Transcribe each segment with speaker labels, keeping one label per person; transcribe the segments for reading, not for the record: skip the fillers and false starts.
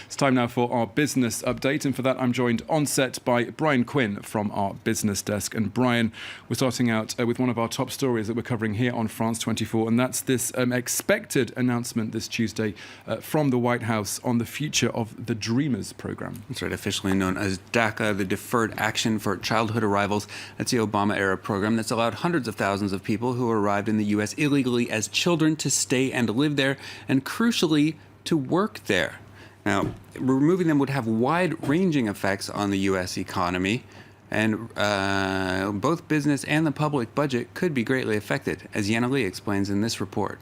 Speaker 1: It's time now for our business update, and for that I'm joined on set by Brian Quinn from our business desk. And Brian, we're starting out with one of our top stories that we're covering here on France 24, and that's this expected announcement this Tuesday from the White House on the future of the Dreamers program.
Speaker 2: That's right, officially known as DACA, the Deferred Action for Childhood Arrivals. That's the Obama-era program that's allowed hundreds of thousands of people who arrived in the U.S. illegally as children to stay and live there, and crucially, to work there. Now, removing them would have wide-ranging effects on the U.S. economy, and both business and the public budget could be greatly affected, as Yana Lee explains in this report.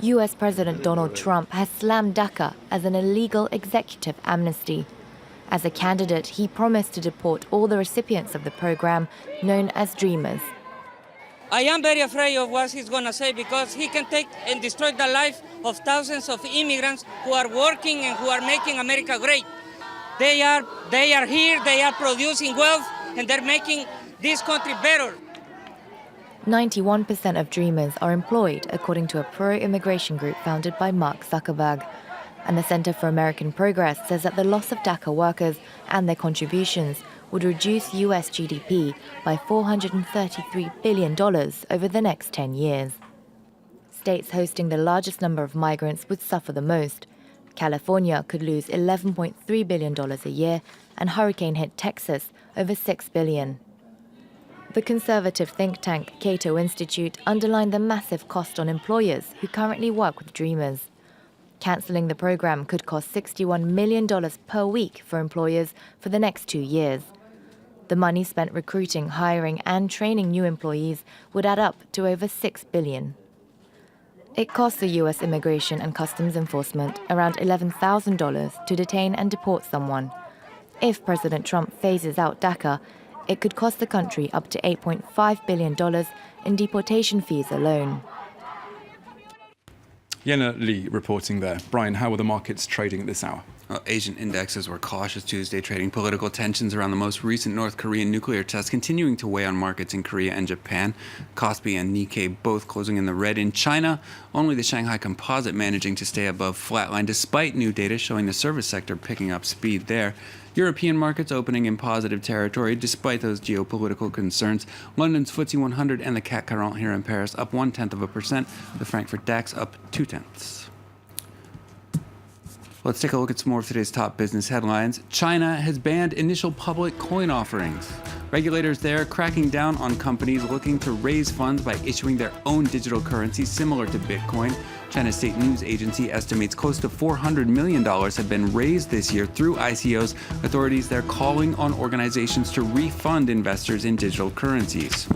Speaker 3: U.S. President Donald Trump has slammed DACA as an illegal executive amnesty. As a candidate, he promised to deport all the recipients of the program, known as Dreamers.
Speaker 4: I am very afraid of what he's going to say, because he can take and destroy the life of thousands of immigrants who are working and who are making America great. They are here, they are producing wealth, and they're making this country better.
Speaker 3: 91% of Dreamers are employed, according to a pro-immigration group founded by Mark Zuckerberg. And the Center for American Progress says that the loss of DACA workers and their contributions would reduce U.S. GDP by $433 billion over the next 10 years. States hosting the largest number of migrants would suffer the most. California could lose $11.3 billion a year, and hurricane-hit Texas over $6 billion. The conservative think tank Cato Institute underlined the massive cost on employers who currently work with Dreamers. Cancelling the program could cost $61 million per week for employers for the next 2 years. The money spent recruiting, hiring, and training new employees would add up to over $6 billion. It costs the U.S. Immigration and Customs Enforcement around $11,000 to detain and deport someone. If President Trump phases out DACA, it could cost the country up to $8.5 billion in deportation fees alone.
Speaker 1: Yana Lee reporting there. Brian, how are the markets trading at this hour?
Speaker 2: Well, Asian indexes were cautious Tuesday, trading political tensions around the most recent North Korean nuclear test continuing to weigh on markets in Korea and Japan. Kospi and Nikkei both closing in the red. In China, only the Shanghai Composite managing to stay above flatline, despite new data showing the service sector picking up speed there. European markets opening in positive territory despite those geopolitical concerns. London's FTSE 100 and the CAC 40 here in Paris up 0.1%. The Frankfurt DAX up 0.2%. Let's take a look at some more of today's top business headlines. China has banned initial public coin offerings. Regulators there cracking down on companies looking to raise funds by issuing their own digital currency similar to Bitcoin. China's state news agency estimates close to $400 million have been raised this year through ICOs. Authorities there calling on organizations to refund investors in digital currencies.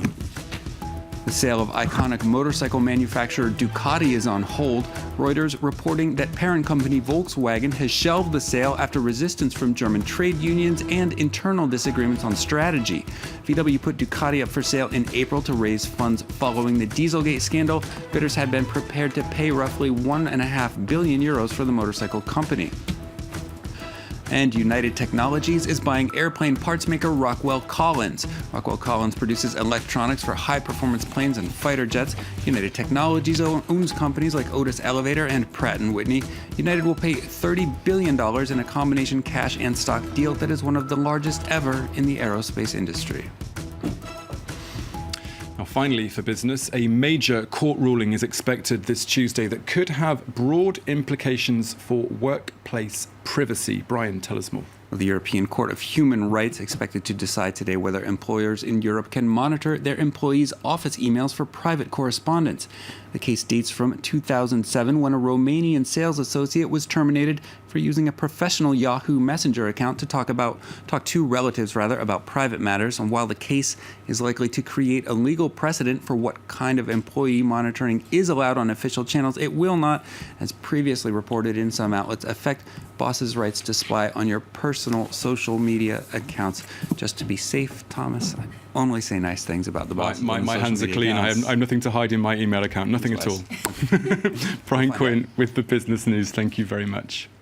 Speaker 2: The sale of iconic motorcycle manufacturer Ducati is on hold. Reuters reporting that parent company Volkswagen has shelved the sale after resistance from German trade unions and internal disagreements on strategy. VW put Ducati up for sale in April to raise funds following the Dieselgate scandal. Bidders had been prepared to pay roughly €1.5 billion for the motorcycle company. And United Technologies is buying airplane parts maker Rockwell Collins. Rockwell Collins produces electronics for high-performance planes and fighter jets. United Technologies owns companies like Otis Elevator and Pratt & Whitney. United will pay $30 billion in a combination cash and stock deal that is one of the largest ever in the aerospace industry.
Speaker 1: Now, finally, for business, a major court ruling is expected this Tuesday that could have broad implications for workplace privacy. Brian, tell us more.
Speaker 2: The European Court of Human Rights expected to decide today whether employers in Europe can monitor their employees' office emails for private correspondence. The case dates from 2007, when a Romanian sales associate was terminated for using a professional Yahoo Messenger account to talk to relatives about private matters. And while the case is likely to create a legal precedent for what kind of employee monitoring is allowed on official channels, it will not, as previously reported in some outlets, affect bosses' rights to spy on your personal social media accounts. Just to be safe, Thomas, I only say nice things about the bosses.
Speaker 1: My hands are clean. I have nothing to hide in my email account. Nothing at all. Brian Quinn with the Business News. Thank you very much.